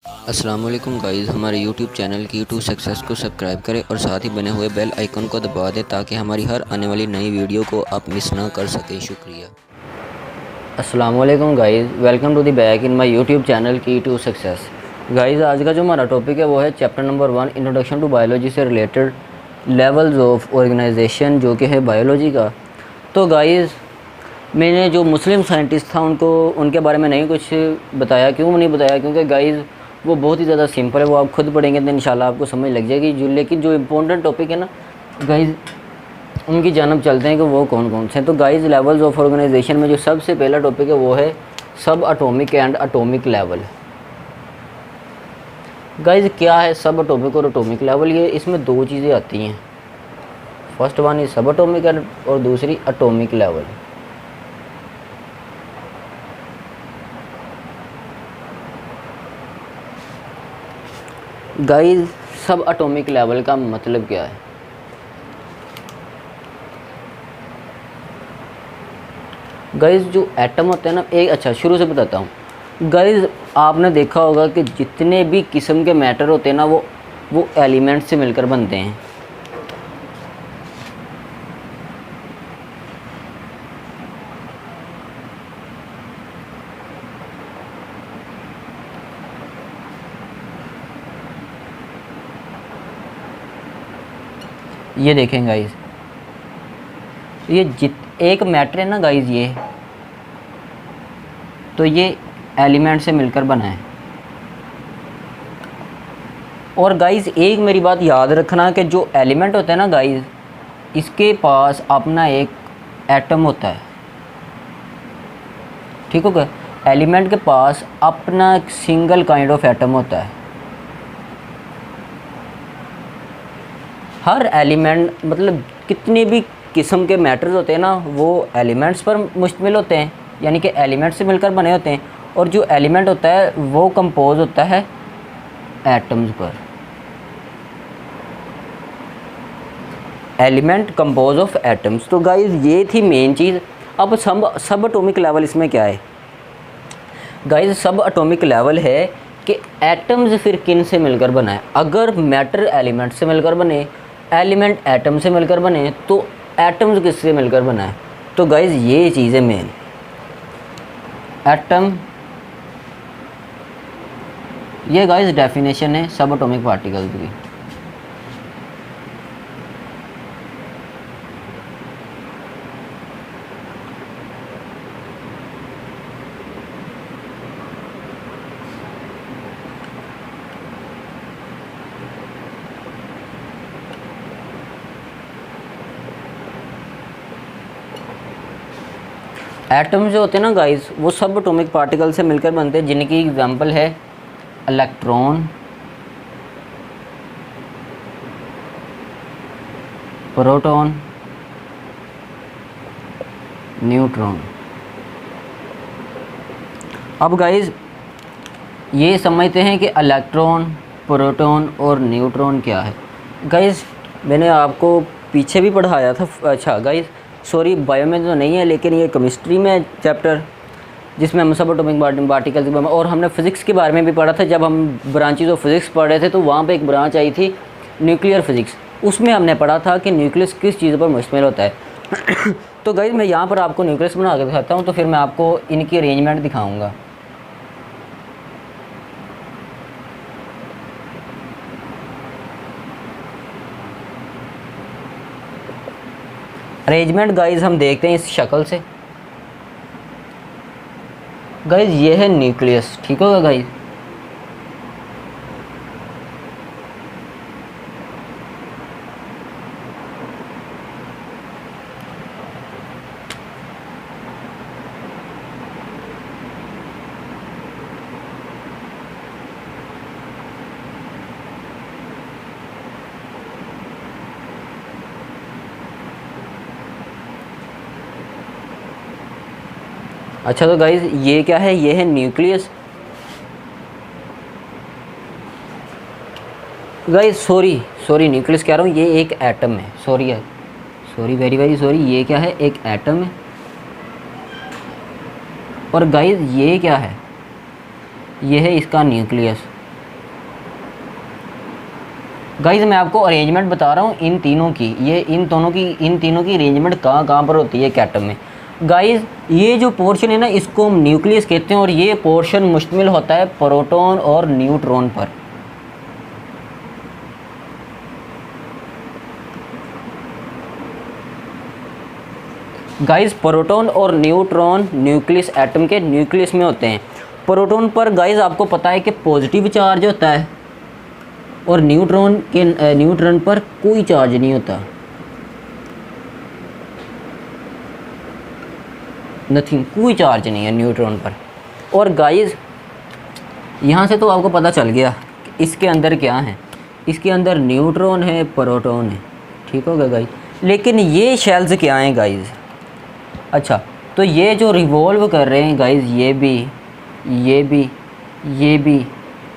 अस्सलाम वालेकुम गाइज़, हमारे YouTube channel key to success को सब्सक्राइब करें और साथ ही बने हुए बेल आइकन को दबा दें ताकि हमारी हर आने वाली नई वीडियो को आप मिस ना कर सकें। शुक्रिया। अस्सलाम वालेकुम guys, welcome to the back in my YouTube channel key to success. Guys, आज का जो हमारा टॉपिक है वो है chapter number 1 introduction to biology से रिलेटेड लेवल्स ऑफ ऑर्गेनाइजेशन, जो कि है बायोलॉजी का। तो गाइज़, मैंने जो मुस्लिम साइंटिस्ट था उनके बारे में नहीं कुछ बताया। क्यों नहीं बताया? क्योंकि गाइज़ वो बहुत ही ज़्यादा सिंपल है, वो आप खुद पढ़ेंगे तो इंशाल्लाह आपको समझ लग जाएगी। लेकिन जो इम्पोर्टेंट टॉपिक है ना गाइज़, उनकी जानब चलते हैं कि वो कौन कौन से हैं। तो गाइज़, लेवल्स ऑफ ऑर्गेनाइजेशन में जो सबसे पहला टॉपिक है वो है सब atomic and atomic level. Guys, क्या है सब एटॉमिक और एटॉमिक लेवल? ये इसमें दो चीज़ें आती हैं। फर्स्ट वन इज सब एटॉमिक और दूसरी एटॉमिक लेवल। गाइज़, सब एटॉमिक लेवल का मतलब क्या है? गाइज़, जो एटम होते हैं ना, शुरू से बताता हूँ। गाइज़, आपने देखा होगा कि जितने भी किस्म के मैटर होते हैं ना वो एलिमेंट से मिलकर बनते हैं। ये देखें गाइज़, एक मैटर है ना गाइज़, ये एलिमेंट से मिलकर बना है। और गाइज़, एक मेरी बात याद रखना कि जो एलिमेंट होता है ना गाइज़, इसके पास अपना एक एटम होता है। ठीक हो गया? एलिमेंट के पास अपना एक सिंगल काइंड ऑफ एटम होता है। हर एलिमेंट मतलब कितने भी किस्म के मैटर्स होते हैं ना, वो एलिमेंट्स पर मुश्तमिल होते हैं, यानी कि एलिमेंट से मिलकर बने होते हैं। और जो एलिमेंट होता है वो कंपोज होता है एटम्स पर। Element compose of atoms. तो गाइस, ये थी मेन चीज़। अब सब एटॉमिक लेवल इसमें क्या है? गाइस, सब एटॉमिक लेवल है कि एटम्स फिर किन से मिलकर बना है। अगर मैटर एलिमेंट से मिलकर बने, एलिमेंट एटम से मिलकर बने, तो एटम्स किससे मिलकर बना है? तो गाइस, ये चीज़ है मेन। एटम, ये गाइस डेफिनेशन है सब एटॉमिक पार्टिकल्स की। एटम जो होते हैं ना गाइस, वो सब एटॉमिक पार्टिकल से मिलकर बनते हैं, जिनकी एग्जांपल है इलेक्ट्रॉन, प्रोटॉन, न्यूट्रॉन। अब गाइस, ये समझते हैं कि इलेक्ट्रॉन, प्रोटॉन और न्यूट्रॉन क्या है। गाइस, मैंने आपको पीछे भी पढ़ाया था। अच्छा गाइस, सॉरी, बायो में तो नहीं है, लेकिन ये केमिस्ट्री में चैप्टर जिसमें हम सब एटॉमिक पार्टिकल्स, और हमने फिज़िक्स के बारे में भी पढ़ा था। जब हम ब्रांचेज ऑफ फिज़िक्स पढ़ रहे थे तो वहाँ पे एक ब्रांच आई थी न्यूक्लियर फिज़िक्स, उसमें हमने पढ़ा था कि न्यूक्लियस किस चीज़ पर मुश्तमिल होता है। तो गाइस, मैं यहाँ पर आपको न्यूक्लियस बना के दिखाता हूँ, तो फिर मैं आपको इनकी अरेंजमेंट दिखाऊँगा। अरेंजमेंट गाइस हम देखते हैं इस शक्ल से। गाइस, ये है न्यूक्लियस। ठीक होगा गाइस? अच्छा, तो गाइस, ये क्या है? ये है न्यूक्लियस। गाइस, सॉरी न्यूक्लियस कह रहा हूँ, ये एक एटम है। सॉरी वेरी वेरी सॉरी, ये क्या है? एक एटम है। और गाइस, ये क्या है? ये है इसका न्यूक्लियस। गाइस मैं आपको अरेंजमेंट बता रहा हूँ इन तीनों की, ये इन तीनों की अरेंजमेंट कहाँ कहाँ पर होती है एक एटम में। गाइस ये जो पोर्शन है ना, इसको हम न्यूक्लियस कहते हैं, और ये पोर्शन मुश्तमिल होता है प्रोटॉन और न्यूट्रॉन पर। गाइस प्रोटॉन और न्यूट्रॉन न्यूक्लियस एटम के न्यूक्लियस में होते हैं। प्रोटॉन पर गाइस आपको पता है कि पॉजिटिव चार्ज होता है, और न्यूट्रॉन पर कोई चार्ज नहीं होता, नथिंग, कोई चार्ज नहीं है न्यूट्रॉन पर। और गाइस यहाँ से तो आपको पता चल गया कि इसके अंदर क्या है, इसके अंदर न्यूट्रॉन है, प्रोटॉन है, ठीक होगा गाइस। लेकिन ये शेल्स क्या हैं गाइस? अच्छा, तो ये जो रिवॉल्व कर रहे हैं गाइस, ये भी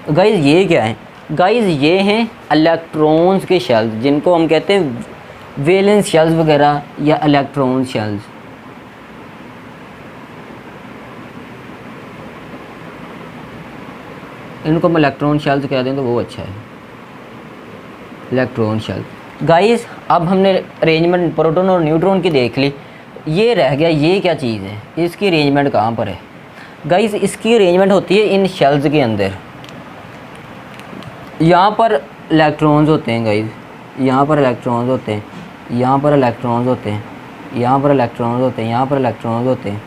गाइस, ये क्या है गाइस? ये हैं इलेक्ट्रॉन्स के शेल्स, जिनको हम कहते हैं वैलेंस शेल्स वगैरह या इलेक्ट्रॉन शेल्स। इनको हम इलेक्ट्रॉन शेल्स कह दें तो वो अच्छा है, इलेक्ट्रॉन शेल। गाइस अब हमने अरेंजमेंट प्रोटॉन और न्यूट्रॉन की देख ली, ये रह गया ये क्या चीज़ है, इसकी अरेंजमेंट कहाँ पर है? गाइस इसकी अरेंजमेंट होती है इन शेल्स के अंदर। यहाँ पर इलेक्ट्रॉन्स होते हैं गाइस, यहाँ पर इलेक्ट्रॉन्स होते हैं, यहाँ पर इलेक्ट्रॉन्स होते हैं, यहाँ पर इलेक्ट्रॉन्स होते हैं, यहाँ पर इलेक्ट्रॉन्स होते हैं।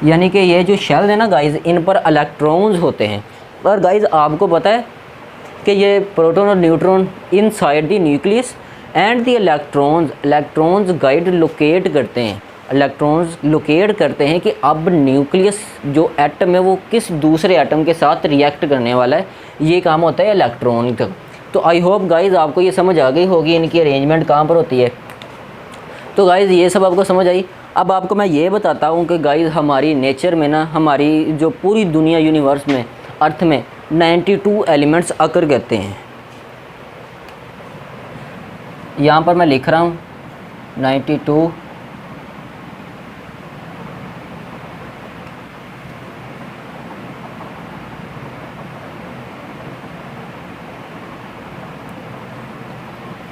यानी कि ये जो शेल है ना गाइस, इन पर इलेक्ट्रॉन्स होते हैं। और गाइस आपको पता है कि ये प्रोटॉन और neutron inside the nucleus and the electrons guide locate करते हैं, इलेक्ट्रॉन्स लोकेट करते हैं कि अब न्यूक्लियस जो एटम है वो किस दूसरे एटम के साथ रिएक्ट करने वाला है। ये काम होता है इलेक्ट्रॉन का। तो आई होप गाइस आपको ये समझ आ गई होगी इनकी अरेंजमेंट कहाँ पर होती है। तो गाइस ये सब आपको समझ आई। अब आपको मैं ये बताता हूँ कि गाइस हमारी नेचर में ना, हमारी जो पूरी दुनिया यूनिवर्स में, अर्थ में 92 एलिमेंट्स अकर करते हैं। यहाँ पर मैं लिख रहा हूँ 92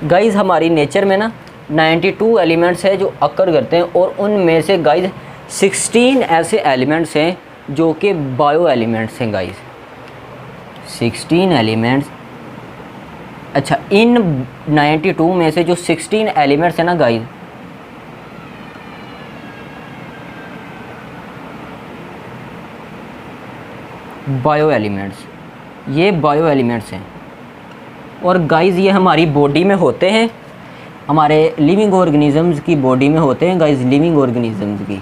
गाइस हमारी नेचर में ना 92 एलिमेंट्स है जो अकर करते हैं, और उनमें से गाइस 16 ऐसे एलिमेंट्स हैं जो कि बायो एलिमेंट्स हैं गाइस, 16 एलिमेंट्स। अच्छा, इन 92 में से जो 16 एलिमेंट्स हैं ना गाइस, बायो एलिमेंट्स, ये बायो एलिमेंट्स हैं। और गाइस ये हमारी बॉडी में होते हैं, हमारे लिविंग ऑर्गेनिजम्स की बॉडी में होते हैं गाइस, लिविंग ऑर्गेनिजम्स की,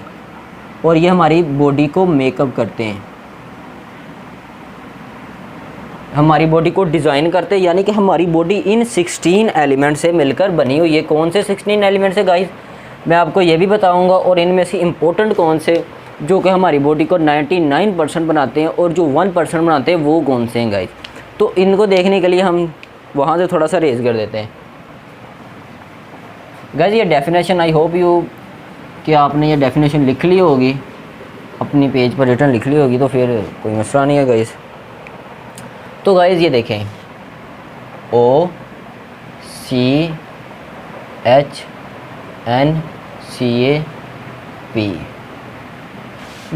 और ये हमारी बॉडी को मेकअप करते हैं, हमारी बॉडी को डिज़ाइन करते हैं। यानी कि हमारी बॉडी इन 16 एलिमेंट से मिलकर बनी हुई है। कौन से 16 एलिमेंट्स है गाइस, मैं आपको ये भी बताऊंगा, और इनमें से इम्पोर्टेंट कौन से जो कि हमारी बॉडी को 99% बनाते हैं, और जो 1% बनाते हैं वो कौन से हैं गाइस। तो इनको देखने के लिए हम वहाँ से थोड़ा सा रेज कर देते हैं गाइस। ये डेफिनेशन आई होप यू कि आपने ये डेफिनेशन लिख ली होगी, अपनी पेज पर रिटर्न लिख ली होगी, तो फिर कोई मसला नहीं है गाइस। तो गाइस ये देखें OCHNCAP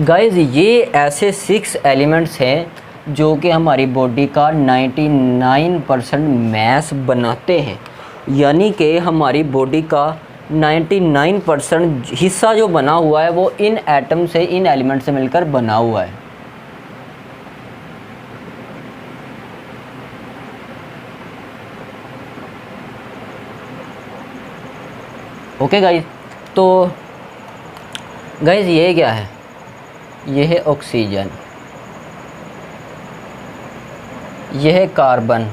गाइस, ये ऐसे 6 एलिमेंट्स हैं जो कि हमारी बॉडी का 99% मैस बनाते हैं। यानी कि हमारी बॉडी का 99% हिस्सा जो बना हुआ है वो इन एटम से, इन एलिमेंट से मिलकर बना हुआ है। ओके गाइस, तो गाइस ये क्या है, ये है ऑक्सीजन, ये है कार्बन,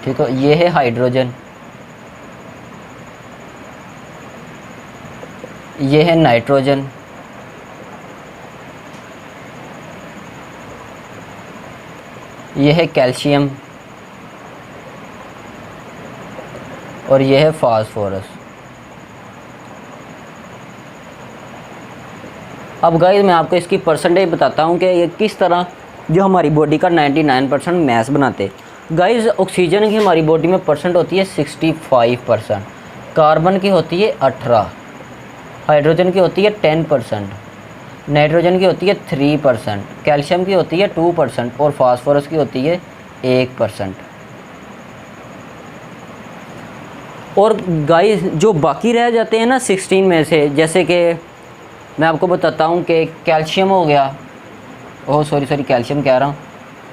ठीक है, ये है हाइड्रोजन, ये है नाइट्रोजन, ये है कैल्शियम, और ये है फास्फोरस। अब गाइस मैं आपको इसकी परसेंटेज बताता हूँ कि ये किस तरह जो हमारी बॉडी का 99% मैस बनाते। गाइस ऑक्सीजन की हमारी बॉडी में परसेंट होती है 65%, कार्बन की होती है 18%, हाइड्रोजन की होती है 10%, नाइट्रोजन की होती है 3%, कैल्शियम की होती है 2% और फास्फोरस की होती है 1%। और गाइस जो बाकी रह जाते हैं ना 16 में से, जैसे कि मैं आपको बताता हूँ कि कैल्शियम हो गया, ओह सॉरी कैल्शियम कह रहा हूँ,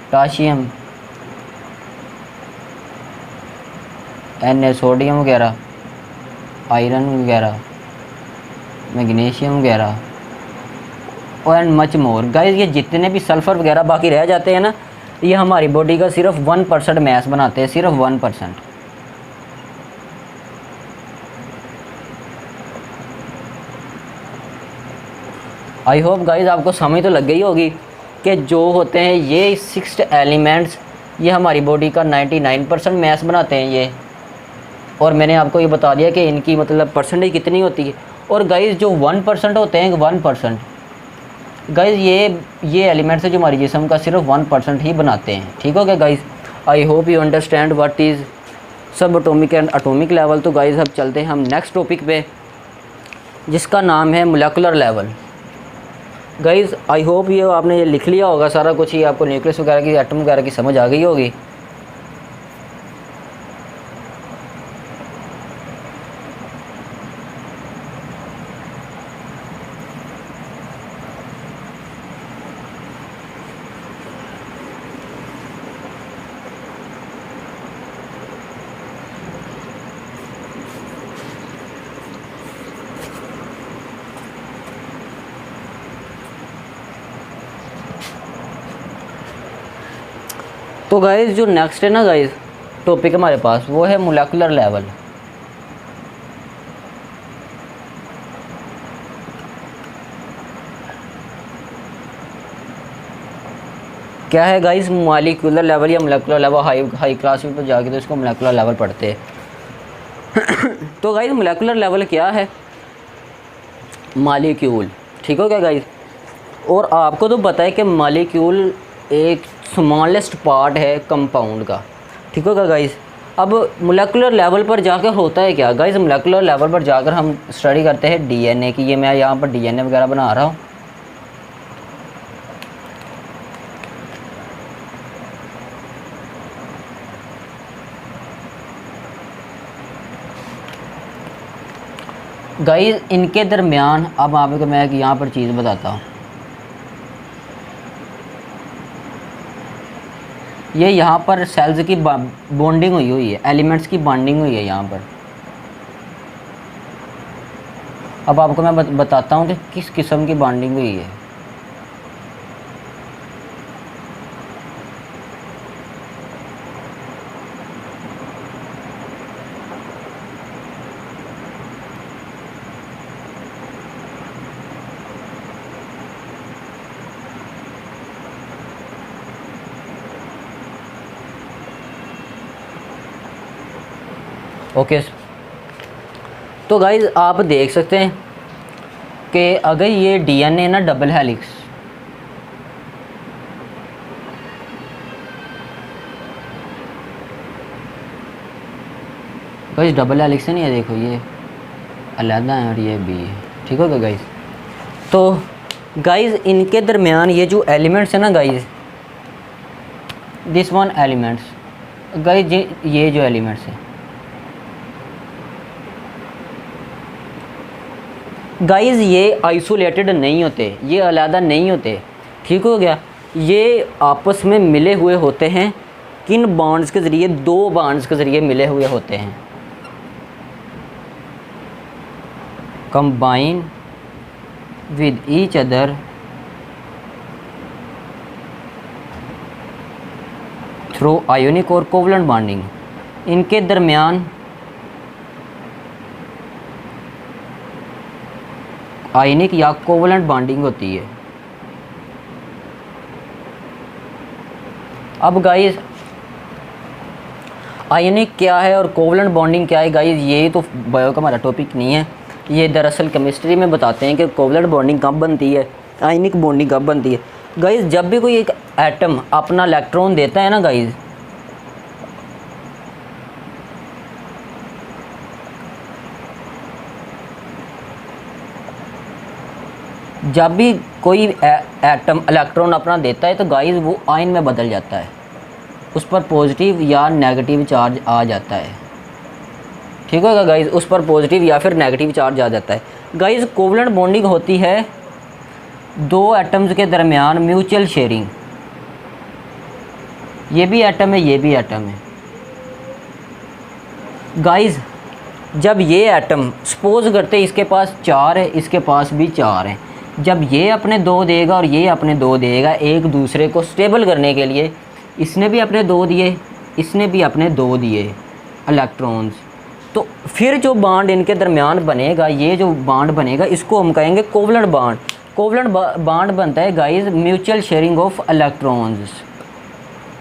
पोटाशियम, सोडियम वगैरह, आयरन वगैरह, मैग्नीशियम वगैरह एंड मच मोर। गाइस ये जितने भी सल्फ़र वगैरह बाकी रह जाते हैं ना, ये हमारी बॉडी का सिर्फ 1% मैस बनाते हैं, सिर्फ 1%। आई होप गाइस आपको समझ तो लग गई होगी कि जो होते हैं ये 6 एलिमेंट्स, ये हमारी बॉडी का 99% मैस बनाते हैं ये। और मैंने आपको ये बता दिया कि इनकी मतलब परसेंटेज कितनी होती है। और गाइस जो 1% होते हैं, 1% गाइस ये एलिमेंट्स है जो हमारी जिस्म का सिर्फ 1% ही बनाते हैं। ठीक हो गया guys? I hope you understand what is सब एटॉमिक एंड एटॉमिक लेवल। तो गाइस अब चलते हैं हम नेक्स्ट टॉपिक पे, जिसका नाम है molecular level. Guys I hope ये आपने ये लिख लिया होगा सारा कुछ, ही आपको न्यूक्लियस वगैरह की, एटम वगैरह की समझ आ गई होगी। तो गाइस जो नेक्स्ट है ना गाइस टॉपिक हमारे पास, वो है मोलेकुलर लेवल। क्या है गाइस मॉलिक्यूलर लेवल या मोलेकुलर लेवल? हाई क्लास में तो जाके तो इसको मोलेकुलर लेवल पढ़ते हैं। तो गाइस मोलेकुलर लेवल क्या है? मॉलिक्यूल, ठीक हो गया गाइस? और आपको तो पता है कि मॉलिक्यूल एक स्मॉलेस्ट पार्ट है कंपाउंड का, ठीक होगा गाइस? अब मोलेकुलर लेवल पर जाकर होता है क्या गाइस? मोलेकुलर लेवल पर जाकर हम स्टडी करते हैं डीएनए की। ये मैं यहाँ पर डीएनए वगैरह बना रहा हूँ। गाइस इनके दरमियान अब आपको मैं यहाँ पर चीज़ बताता हूँ। ये यहाँ पर सेल्स की बॉन्डिंग हुई है, एलिमेंट्स की बॉन्डिंग हुई है यहाँ पर। अब आपको मैं बताता हूँ कि किस किस्म की बॉन्डिंग हुई है। ओके तो गाइस आप देख सकते हैं कि अगर ये डीएनए ना double helix, guys double helix नहीं है, देखो ये अलग है और ये भी है, ठीक हो गया गाइस? तो गाइस इनके दरमियान ये जो एलिमेंट्स है ना guys, this one elements, guys ये जो एलिमेंट्स हैं गाइस, ये आइसोलेटेड नहीं होते, ये अलग नहीं होते, ठीक हो गया? ये आपस में मिले हुए होते हैं। किन बॉन्ड्स के ज़रिए? दो बॉन्ड्स के ज़रिए मिले हुए होते हैं। Combine with each other through ionic और कोवलेंट बॉन्डिंग। इनके दरमियान आयनिक या कोवलेंट बॉन्डिंग होती है। अब गाइस आयनिक क्या है और कोवलेंट बॉन्डिंग क्या है गाइस? ये तो बायो का हमारा टॉपिक नहीं है, ये दरअसल केमिस्ट्री में बताते हैं कि कोवलेंट बॉन्डिंग कब बनती है, आयनिक बॉन्डिंग कब बनती है। गाइस जब भी कोई एक एटम अपना इलेक्ट्रॉन देता है ना गाइस, जब भी कोई एटम इलेक्ट्रॉन अपना देता है तो गाइस वो आयन में बदल जाता है, उस पर पॉजिटिव या नेगेटिव चार्ज आ जाता है। ठीक होगा गाइस, उस पर पॉजिटिव या फिर नेगेटिव चार्ज आ जाता है। गाइस कोवलेंट बॉन्डिंग होती है दो एटम्स के दरमियान म्यूचुअल शेयरिंग। ये भी एटम है, ये भी एटम है। गाइस जब ये एटम सपोज करते इसके पास 4 है, इसके पास भी 4 है, जब ये अपने 2 देगा और ये अपने 2 देगा, एक दूसरे को स्टेबल करने के लिए इसने भी अपने 2 दिए, इसने भी अपने 2 दिए इलेक्ट्रॉन्स, तो फिर जो बॉन्ड इनके दरमियान बनेगा, ये जो बॉन्ड बनेगा इसको हम कहेंगे कोवलेंट बॉन्ड। कोवलेंट बॉन्ड बनता है guys mutual sharing of electrons.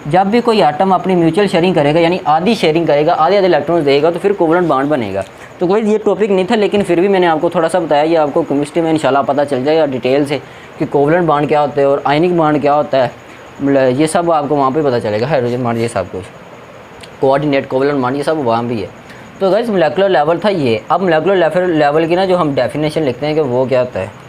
जब भी कोई एटम अपनी म्यूचुअल शेयरिंग करेगा, यानी आधी शेयरिंग करेगा, आधे इलेक्ट्रॉन्स देगा, तो फिर कोवलेंट बॉन्ड बनेगा। तो कोई ये टॉपिक नहीं था, लेकिन फिर भी मैंने आपको थोड़ा सा बताया, ये आपको केमिस्ट्री में इंशाल्लाह पता चल जाएगा डिटेल से कि कोवलेंट बॉन्ड क्या होता है और आयनिक बॉन्ड क्या होता है। ये सब आपको वहाँ पे पता चलेगा। हाइड्रोजन बॉन्ड ये सब कुछ, कोऑर्डिनेट कोवलेंट बॉन्ड ये सब वहाँ भी है। तो गाइस मोलेकुलर लेवल था ये। अब मोलेकुलर लेवल की ना जो हम डेफिनेशन लिखते हैं कि वो क्या होता है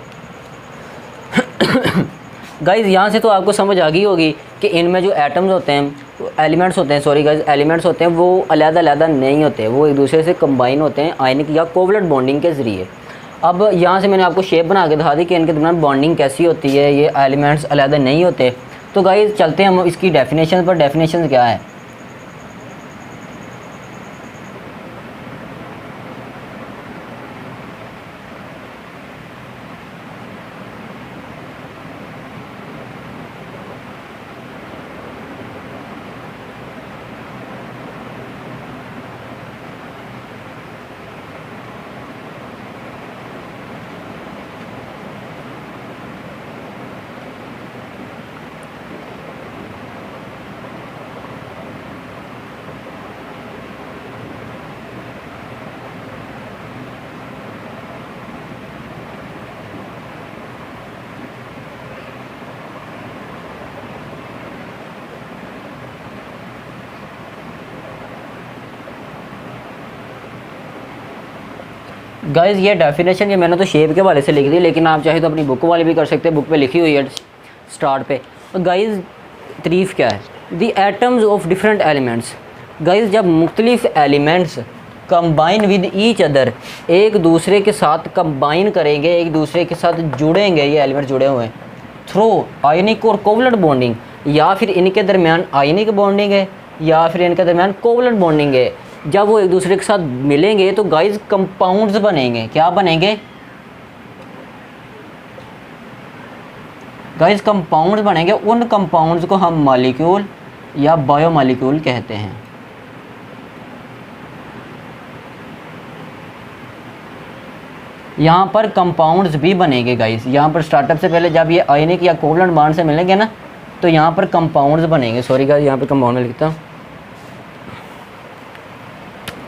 गाइस यहाँ से तो आपको समझ आ गई होगी कि इनमें जो एटम्स होते हैं, एलिमेंट्स होते हैं, सॉरी गाइस एलिमेंट्स होते हैं, वो अलग-अलग नहीं होते, वो एक दूसरे से कंबाइन होते हैं आयनिक या कोवलेंट बॉन्डिंग के ज़रिए। अब यहाँ से मैंने आपको शेप बना के दिखा दी कि इनके दरमियान बॉन्डिंग कैसी होती है, ये एलिमेंट्स अलग नहीं होते। तो गाइस चलते हैं हम इसकी डेफिनेशन पर। डेफिनेशन क्या है? गाइज़ ये डेफिनेशन ये मैंने तो शेप के वाले से लिख दी, लेकिन आप चाहे तो अपनी बुक वाले भी कर सकते हैं, बुक पे लिखी हुई है स्टार्ट पे। तो गाइज़ तारीफ़ क्या है? दी atoms of different elements. Guys जब मुख्तलिफ elements combine with each other, एक दूसरे के साथ कंबाइन करेंगे, एक दूसरे के साथ जुड़ेंगे, ये एलिमेंट जुड़े हुए हैं थ्रू आयनिक और कोवलेंट बॉन्डिंग, या फिर इनके दरमियान आयनिक बॉन्डिंग है या फिर इनके दरमियान कोवलेंट बॉन्डिंग है। जब वो एक दूसरे के साथ मिलेंगे तो गाइस कंपाउंड्स बनेंगे। क्या बनेंगे गाइस? कंपाउंड्स बनेंगे। उन कंपाउंड्स को हम मॉलिक्यूल या बायोमॉलिक्यूल कहते हैं। यहाँ पर कंपाउंड्स भी बनेंगे गाइस। यहाँ पर स्टार्टअप से पहले जब ये आयनिक या कोवलेंट बॉन्ड से मिलेंगे ना, तो यहाँ पर कंपाउंड्स बनेंगे। सॉरी गाइस, यहाँ पर कंपाउंड में लिखता हूँ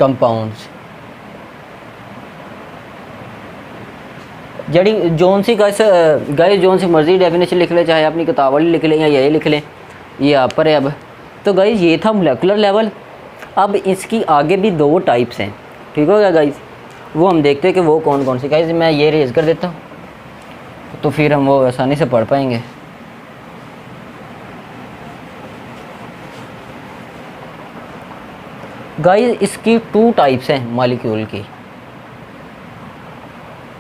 कंपाउंड्स। जड़ी जोन सी गाइस जोन सी मर्जी डेफिनेशन लिख ले, चाहे अपनी किताब वाली लिख लें या यही लिख लें, ये आप पर है। अब तो गाइस ये था मोलेकुलर लेवल। अब इसकी आगे भी 2 टाइप्स हैं, ठीक हो गया गाइस? वो हम देखते हैं कि वो कौन कौन सी। गाइस मैं ये रेज कर देता हूँ तो फिर हम वो आसानी से पढ़ पाएंगे। गाइस इसकी 2 टाइप्स हैं मॉलिक्यूल की।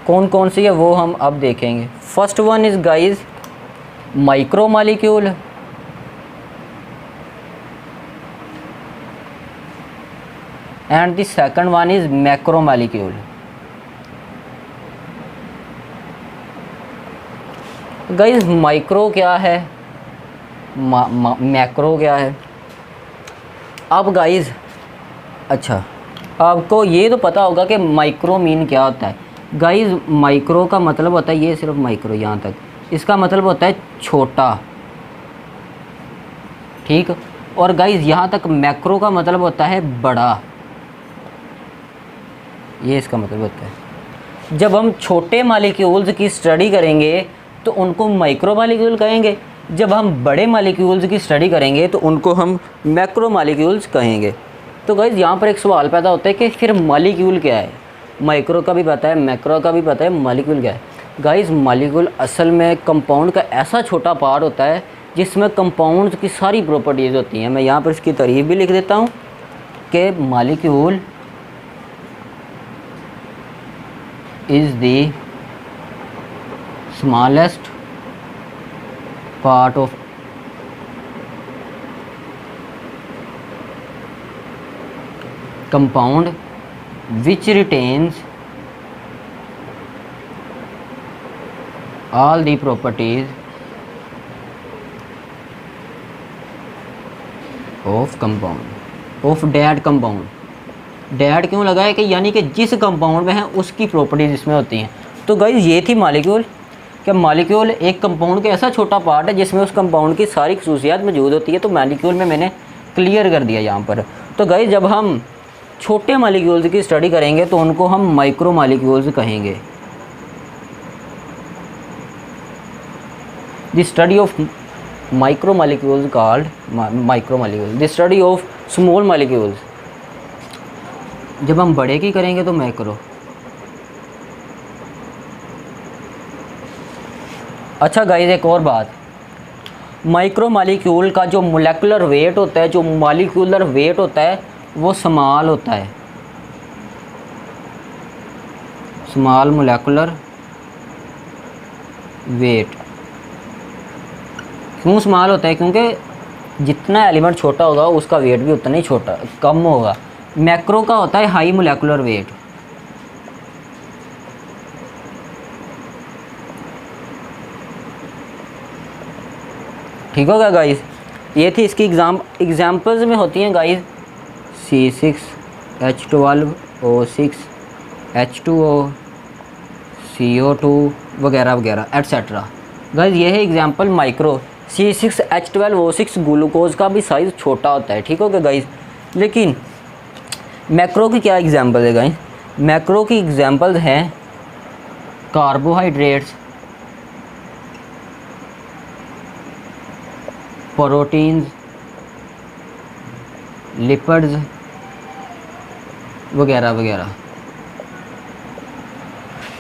कौन कौन सी है वो हम अब देखेंगे। First one is guys micro molecule, and the second one is macro molecule. Guys micro क्या है, मैक्रो क्या है? अब गाइस अच्छा, आपको ये तो पता होगा कि माइक्रो मीन क्या होता है। गाइस माइक्रो का मतलब होता है, ये सिर्फ माइक्रो यहाँ तक, इसका मतलब होता है छोटा, ठीक। और गाइस यहाँ तक मैक्रो का मतलब होता है बड़ा, ये इसका मतलब होता है। जब हम छोटे मॉलिक्यूल्स की स्टडी करेंगे तो उनको माइक्रो मॉलिक्यूल कहेंगे, जब हम बड़े मॉलिक्यूल्स की स्टडी करेंगे तो उनको हम मैक्रो मॉलिक्यूल्स कहेंगे। तो गाइस यहाँ पर एक सवाल पैदा होता है कि फिर मॉलिक्यूल क्या है? माइक्रो का भी पता है, मैक्रो का भी पता है, मॉलिक्यूल क्या है? गाइस मॉलिक्यूल असल में कंपाउंड का ऐसा छोटा पार्ट होता है जिसमें कंपाउंड की सारी प्रॉपर्टीज़ होती हैं। मैं यहाँ पर इसकी तारीफ भी लिख देता हूँ कि molecule is the smallest part of compound which retains all the properties of compound of that compound। That क्यों लगा है कि यानी कि जिस कंपाउंड में है उसकी प्रॉपर्टीज इसमें होती हैं। तो गाइस ये थी मॉलिक्यूल। क्या मॉलिक्यूल एक कंपाउंड का ऐसा छोटा पार्ट है जिसमें उस कंपाउंड की सारी खसूसियात मौजूद होती है। तो मॉलिक्यूल में मैंने क्लियर कर दिया यहाँ पर। तो गाइस जब हम छोटे मॉलिक्यूल्स की स्टडी करेंगे तो उनको हम माइक्रो मॉलिक्यूल्स कहेंगे। The study of micro molecules called micro molecules. The study of small molecules. जब हम बड़े की करेंगे तो मैक्रो। अच्छा गाइस एक और बात, माइक्रो मॉलिक्यूल का जो मोलेकुलर वेट होता है, जो मॉलिक्यूलर वेट होता है वो स्मॉल होता है। स्मॉल मोलेकुलर वेट क्यों स्मॉल होता है? क्योंकि जितना एलिमेंट छोटा होगा उसका वेट भी उतना ही छोटा कम होगा। मैक्रो का होता है हाई मोलेकुलर वेट। ठीक होगा गाइस। ये थी इसकी एग्जाम्पल्स में होती हैं गाइस C6H12O6 H2O CO2 वगैरह वगैरह एट्सेट्रा। गाइस ये है एग्जांपल माइक्रो। C6H12O6 ग्लूकोज का भी साइज़ छोटा होता है। ठीक हो गया गाइस। लेकिन मैक्रो की क्या एग्जांपल है गाइस? मैक्रो की एग्जांपल्स हैं कार्बोहाइड्रेट्स, प्रोटीन्स, लिपिड्स वगैरह वगैरह।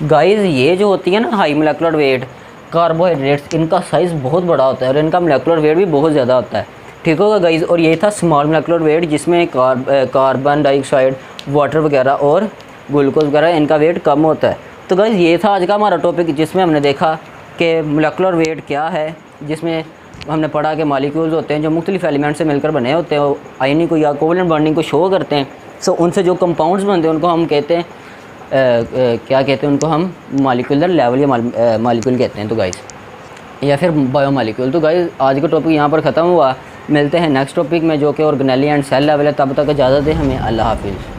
गाइस ये जो होती है ना हाई मोलेकुलर वेट कार्बोहाइड्रेट्स, इनका साइज़ बहुत बड़ा होता है और इनका मोलेकुलर वेट भी बहुत ज़्यादा होता है। ठीक होगा गाइस। और ये था स्मॉल मोलेकुलर वेट जिसमें कार्बन डाइऑक्साइड, वाटर वगैरह और ग्लूकोज वगैरह इनका वेट कम होता है। तो गाइस ये था आज का हमारा टॉपिक जिसमें हमने देखा कि मोलेकुलर वेट क्या है, जिसमें हमने पढ़ा कि मॉलिक्यूल्स होते हैं जो मुख्तलिफ एलिमेंट से मिलकर बने होते हैं, आयनिक को या कोवलेंट बॉन्डिंग को शो करते हैं। सो उनसे जो कंपाउंड्स बनते हैं उनको हम कहते हैं क्या कहते हैं, उनको हम मॉलिक्यूलर लेवल या मॉलिक्यूल कहते हैं। तो गाइस या फिर बायोमॉलिक्यूल। तो गाइस आज का टॉपिक यहाँ पर ख़त्म हुआ। मिलते हैं नेक्स्ट टॉपिक में जो कि ऑर्गेनेली एंड सेल लेवल है। तब तक इजाज़त दें हमें। अल्लाह हाफिज़।